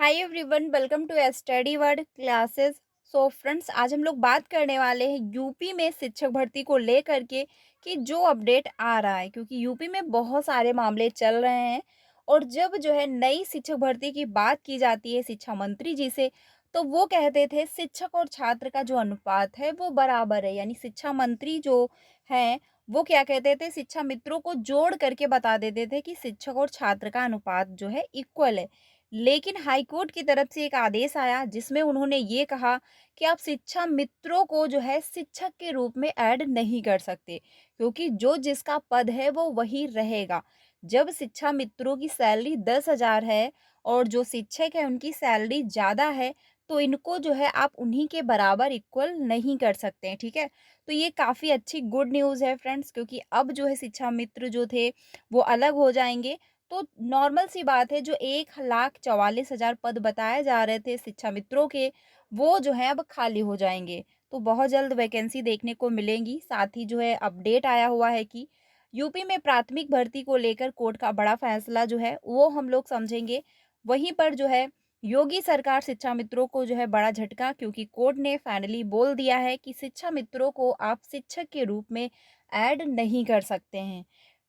Hi everyone, welcome to study word classes. So friends, आज हम लोग बात करने वाले हैं यूपी में शिक्षक भर्ती को लेकर के कि जो अपडेट आ रहा है, क्योंकि यूपी में बहुत सारे मामले चल रहे हैं। और जब जो है नई शिक्षक भर्ती की बात की जाती है शिक्षा मंत्री जी से, तो वो कहते थे शिक्षक और छात्र का जो अनुपात है वो बराबर है। यानी शिक्षा मंत्री जो हैं वो क्या कहते थे, शिक्षा मित्रों को जोड़ करके बता देते थे कि शिक्षक और छात्र का अनुपात जो है इक्वल है। लेकिन हाईकोर्ट की तरफ से एक आदेश आया जिसमें उन्होंने ये कहा कि आप शिक्षा मित्रों को जो है शिक्षक के रूप में ऐड नहीं कर सकते, क्योंकि जो जिसका पद है वो वही रहेगा। जब शिक्षा मित्रों की सैलरी 10,000 है और जो शिक्षक है उनकी सैलरी ज़्यादा है, तो इनको जो है आप उन्हीं के बराबर इक्वल नहीं कर सकते हैं। ठीक है, तो ये काफ़ी अच्छी गुड न्यूज़ है फ्रेंड्स, क्योंकि अब जो है शिक्षा मित्र जो थे वो अलग हो जाएंगे। तो नॉर्मल सी बात है, जो 1,44,000 पद बताए जा रहे थे शिक्षा मित्रों के, वो जो है अब खाली हो जाएँगे। तो बहुत जल्द वैकेंसी देखने को मिलेंगी। साथ ही जो है अपडेट आया हुआ है कि यूपी में प्राथमिक भर्ती को लेकर कोर्ट का बड़ा फैसला जो है वो हम लोग समझेंगे। वहीं पर जो है योगी सरकार शिक्षा मित्रों को जो है बड़ा झटका, क्योंकि कोर्ट ने फाइनली बोल दिया है कि शिक्षा मित्रों को आप शिक्षक के रूप में ऐड नहीं कर सकते हैं।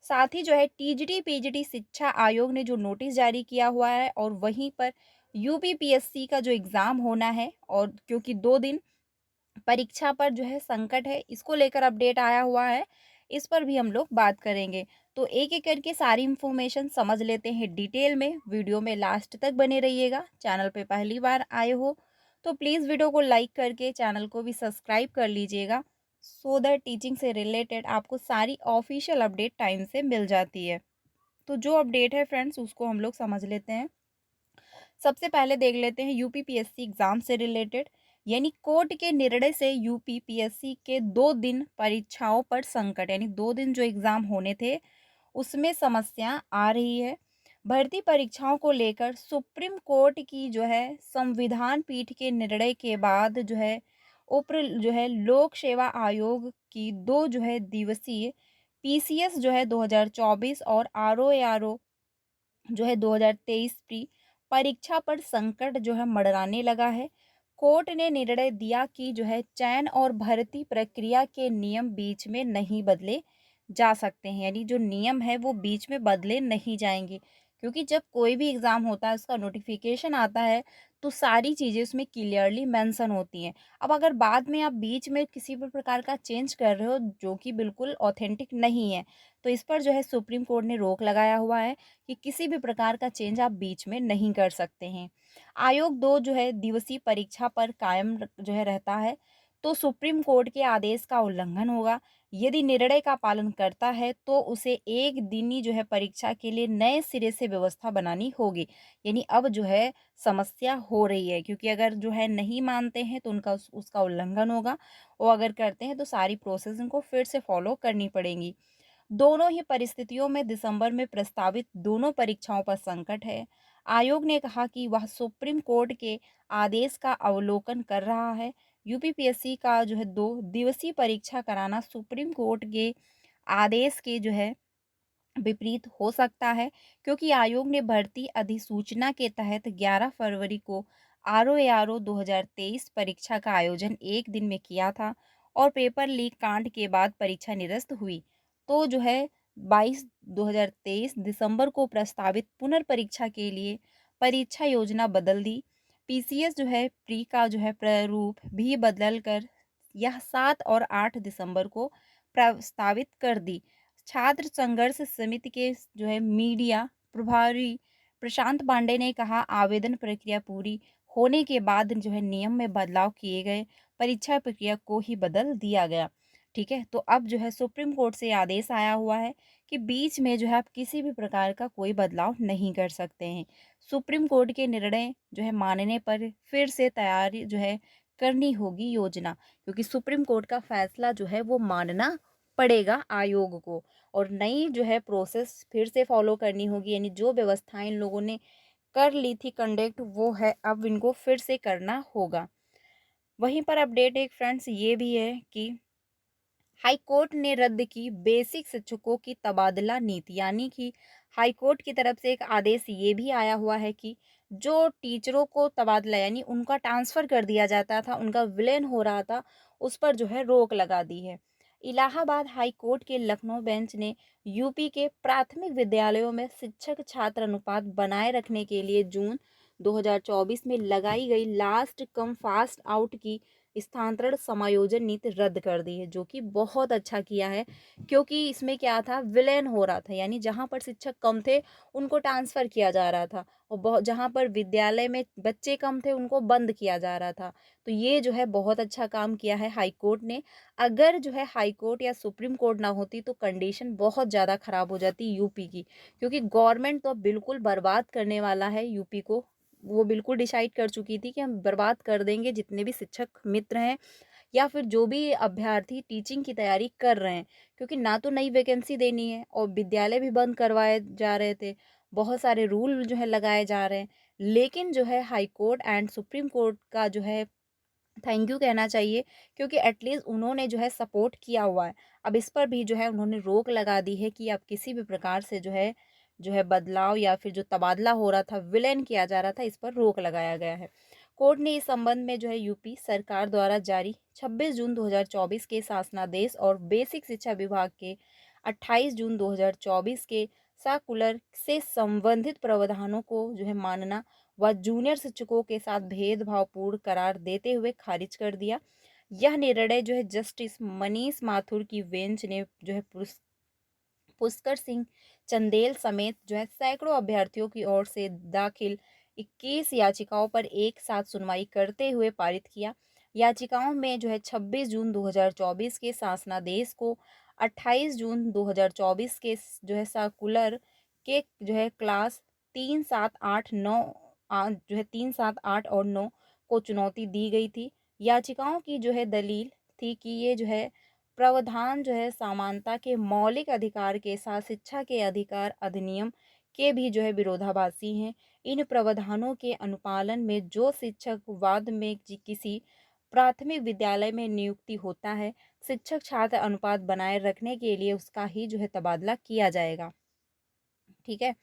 साथ ही जो है टीजीटी पीजीटी शिक्षा आयोग ने जो नोटिस जारी किया हुआ है, और वहीं पर यूपीपीएससी का जो एग्ज़ाम होना है, और क्योंकि 2 दिन परीक्षा पर जो है संकट है, इसको लेकर अपडेट आया हुआ है। इस पर भी हम लोग बात करेंगे। तो एक-एक करके सारी इन्फॉर्मेशन समझ लेते हैं डिटेल में। वीडियो में लास्ट तक बने रहिएगा। चैनल पे पहली बार आए हो तो प्लीज़ वीडियो को लाइक करके चैनल को भी सब्सक्राइब कर लीजिएगा, सो दैट टीचिंग से रिलेटेड आपको सारी ऑफिशियल अपडेट टाइम से मिल जाती है। तो जो अपडेट है फ्रेंड्स उसको हम लोग समझ लेते हैं। सबसे पहले देख लेते हैं यूपीपीएससी एग्जाम से रिलेटेड। यानी कोर्ट के निर्णय से यूपीपीएससी के 2 दिन परीक्षाओं पर संकट, यानी 2 दिन जो एग्जाम होने थे उसमें समस्या आ रही है। भर्ती परीक्षाओं को लेकर सुप्रीम कोर्ट की जो है संविधान पीठ के निर्णय के बाद जो है उप्र जो है लोक सेवा आयोग की 2 दिवसीय पीसीएस जो है 2024 और आरओ जो है 2023 प्री परीक्षा पर संकट जो है मंडराने लगा है। कोर्ट ने निर्णय दिया कि जो है चयन और भर्ती प्रक्रिया के नियम बीच में नहीं बदले जा सकते हैं। यानी जो नियम है वो बीच में बदले नहीं जाएंगे, क्योंकि जब कोई भी एग्ज़ाम होता है उसका नोटिफिकेशन आता है तो सारी चीज़ें उसमें क्लियरली मेंशन होती हैं। अब अगर बाद में आप बीच में किसी भी प्रकार का चेंज कर रहे हो जो कि बिल्कुल ऑथेंटिक नहीं है, तो इस पर जो है सुप्रीम कोर्ट ने रोक लगाया हुआ है कि किसी भी प्रकार का चेंज आप बीच में नहीं कर सकते हैं। आयोग 2 जो है दिवसीय परीक्षा पर कायम जो है रहता है, तो सुप्रीम कोर्ट के आदेश का उल्लंघन होगा। यदि निर्णय का पालन करता है तो उसे एक दिनी जो है परीक्षा के लिए नए सिरे से व्यवस्था बनानी होगी। यानी अब जो है समस्या हो रही है, क्योंकि अगर जो है नहीं मानते हैं तो उनका उसका उल्लंघन होगा, और अगर करते हैं तो सारी प्रोसेस उनको फिर से फॉलो करनी पड़ेगी। दोनों ही परिस्थितियों में दिसंबर में प्रस्तावित दोनों परीक्षाओं पर संकट है। आयोग ने कहा कि वह सुप्रीम कोर्ट के आदेश का अवलोकन कर रहा है। यूपीपीएससी का जो है 2 दिवसीय परीक्षा कराना सुप्रीम कोर्ट के आदेश के जो है विपरीत हो सकता है, क्योंकि आयोग ने भर्ती अधिसूचना के तहत 11 फरवरी को आरओ 2023 परीक्षा का आयोजन एक दिन में किया था, और पेपर लीक कांड के बाद परीक्षा निरस्त हुई। तो जो है 22 2023 दिसंबर को प्रस्तावित पुनर्परीक्षा के लिए परीक्षा योजना बदल दी। पीसीएस जो है प्री का जो है प्रारूप भी बदल कर यह 7 और 8 दिसंबर को प्रस्तावित कर दी। छात्र संघर्ष समिति के जो है मीडिया प्रभारी प्रशांत पांडे ने कहा, आवेदन प्रक्रिया पूरी होने के बाद जो है नियम में बदलाव किए गए, परीक्षा प्रक्रिया को ही बदल दिया गया। ठीक है, तो अब जो है सुप्रीम कोर्ट से आदेश आया हुआ है कि बीच में जो है आप किसी भी प्रकार का कोई बदलाव नहीं कर सकते हैं। सुप्रीम कोर्ट के निर्णय जो है मानने पर फिर से तैयारी जो है करनी होगी योजना, क्योंकि सुप्रीम कोर्ट का फैसला जो है वो मानना पड़ेगा आयोग को, और नई जो है प्रोसेस फिर से फॉलो करनी होगी। यानी जो व्यवस्थाएं इन लोगों ने कर ली थी कंडक्ट, वो है अब इनको फिर से करना होगा। वहीं पर अपडेट एक फ्रेंड्स ये भी है कि हाई कोर्ट ने रद्द की बेसिक शिक्षकों की तबादला नीति, यानी कि हाई कोर्ट की तरफ से एक आदेश ये भी आया हुआ है कि जो टीचरों को तबादला यानी उनका ट्रांसफर कर दिया जाता था, उनका विलयन हो रहा था, उस पर जो है रोक लगा दी है। इलाहाबाद हाई कोर्ट के लखनऊ बेंच ने यूपी के प्राथमिक विद्यालयों में शिक्षक छात्र अनुपात बनाए रखने के लिए जून 2024 में लगाई गई लास्ट कम फास्ट आउट की स्थानांतरण समायोजन नीति रद्द कर दी है, जो कि बहुत अच्छा किया है। क्योंकि इसमें क्या था, विलयन हो रहा था, यानी जहाँ पर शिक्षक कम थे उनको ट्रांसफ़र किया जा रहा था और बहुत जहाँ पर विद्यालय में बच्चे कम थे उनको बंद किया जा रहा था। तो ये जो है बहुत अच्छा काम किया है हाई कोर्ट ने। अगर जो है हाई कोर्ट या सुप्रीम कोर्ट ना होती तो कंडीशन बहुत ज़्यादा ख़राब हो जाती यूपी की, क्योंकि गवर्नमेंट तो अब बिल्कुल बर्बाद करने वाला है यूपी को। वो बिल्कुल डिसाइड कर चुकी थी कि हम बर्बाद कर देंगे जितने भी शिक्षक मित्र हैं या फिर जो भी अभ्यर्थी टीचिंग की तैयारी कर रहे हैं, क्योंकि ना तो नई वैकेंसी देनी है और विद्यालय भी बंद करवाए जा रहे थे, बहुत सारे रूल जो है लगाए जा रहे हैं। लेकिन जो है high court and supreme court का जो है थैंक यू कहना चाहिए, क्योंकि एटलीस्ट उन्होंने जो है सपोर्ट किया हुआ है। अब इस पर भी जो है उन्होंने रोक लगा दी है कि अब किसी भी प्रकार से जो है बदलाव या फिर जो तबादला हो रहा था, विलयन किया जा रहा था, इस पर रोक लगाया गया है। कोर्ट ने इस संबंध में जो है यूपी सरकार द्वारा जारी 26 जून 2024 के शासनादेश और बेसिक शिक्षा विभाग के 28 जून 2024 के सर्कुलर से संबंधित प्रावधानों को जो है मानना व जूनियर शिक्षकों के साथ भेदभावपूर्ण करार देते हुए खारिज कर दिया। यह निर्णय जो है जस्टिस मनीष माथुर की बेंच ने जो है पुष्कर सिंह चंदेल समेत जो है सैकड़ों अभ्यर्थियों की ओर से दाखिल 21 याचिकाओं पर एक साथ सुनवाई करते हुए पारित किया। याचिकाओं में जो है 26 जून 2024 के शासनादेश को 28 जून 2024 के जो है सर्कुलर के जो है क्लास 3 7 8 9 जो है 3 7 8 और 9 को चुनौती दी गई थी। याचिकाओं की जो है दलील थी कि ये जो है प्रावधान जो है समानता के मौलिक अधिकार के साथ शिक्षा के अधिकार अधिनियम के भी जो है विरोधाभासी हैं। इन प्रावधानों के अनुपालन में जो शिक्षक बाद में किसी प्राथमिक विद्यालय में नियुक्ति होता है, शिक्षक छात्र अनुपात बनाए रखने के लिए उसका ही जो है तबादला किया जाएगा। ठीक है।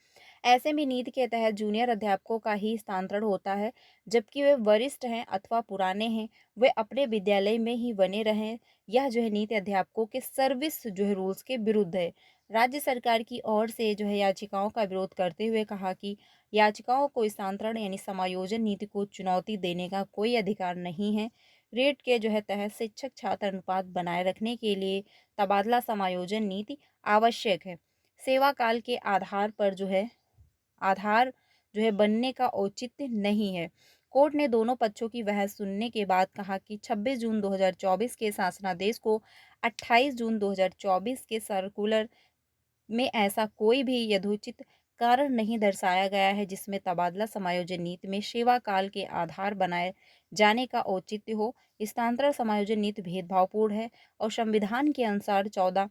ऐसे में नीति के तहत जूनियर अध्यापकों का ही स्थानांतरण होता है, जबकि वे वरिष्ठ हैं अथवा पुराने हैं, वे अपने विद्यालय में ही बने रहें। यह जो है नीति अध्यापकों के सर्विस जो है रूल्स के विरुद्ध है। राज्य सरकार की ओर से जो है याचिकाओं का विरोध करते हुए कहा कि याचिकाओं को स्थानांतरण यानी समायोजन नीति को चुनौती देने का कोई अधिकार नहीं है। रेट के जो है तहत शिक्षक छात्र अनुपात बनाए रखने के लिए तबादला समायोजन नीति आवश्यक है। सेवा काल के आधार जो है बनने का औचित्य नहीं है। कोर्ट ने दोनों पक्षों की बहस सुनने के बाद कहा कि 26 जून 2024 के शासनादेश को 28 जून 2024 के सर्कुलर में ऐसा कोई भी यथोचित कारण नहीं दर्शाया गया है जिसमें तबादला समायोजन नीति में सेवा काल के आधार बनाए जाने का औचित्य हो। स्थानांतरण समायोजन नीति भेदभावपूर्ण है और संविधान के अनुसार 14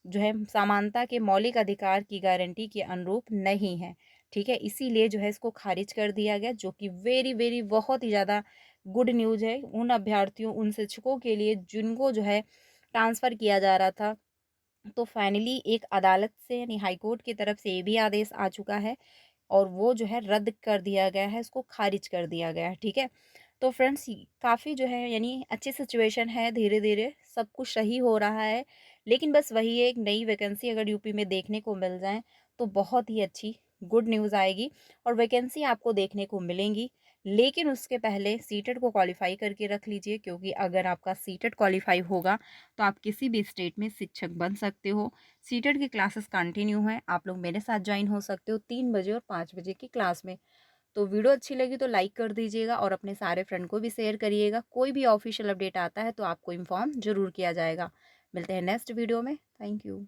जो है समानता के मौलिक अधिकार की गारंटी के अनुरूप नहीं है। ठीक है, इसीलिए जो है इसको खारिज कर दिया गया, जो कि वेरी वेरी बहुत ही ज़्यादा गुड न्यूज़ है उन अभ्यर्थियों उन शिक्षकों के लिए जिनको जो है ट्रांसफ़र किया जा रहा था। तो फाइनली एक अदालत से यानी हाई कोर्ट की तरफ से ये भी आदेश आ चुका है और वो जो है रद्द कर दिया गया है, इसको खारिज कर दिया गया है। ठीक है, तो फ्रेंड्स काफ़ी जो है यानी अच्छी सिचुएशन है, धीरे धीरे सब कुछ सही हो रहा है। लेकिन बस वही है, एक नई वैकेंसी अगर यूपी में देखने को मिल जाए तो बहुत ही अच्छी गुड न्यूज़ आएगी और वैकेंसी आपको देखने को मिलेंगी। लेकिन उसके पहले सीटेट को क्वालिफाई करके रख लीजिए, क्योंकि अगर आपका सीटेट क्वालिफाई होगा तो आप किसी भी स्टेट में शिक्षक बन सकते हो। सीटेट की क्लासेस कंटिन्यू हैं, आप लोग मेरे साथ ज्वाइन हो सकते हो 3 बजे और 5 बजे की क्लास में। तो वीडियो अच्छी लगी तो लाइक कर दीजिएगा और अपने सारे फ्रेंड को भी शेयर करिएगा। कोई भी ऑफिशियल अपडेट आता है तो आपको इन्फॉर्म ज़रूर किया जाएगा। मिलते हैं नेक्स्ट वीडियो में। Thank you.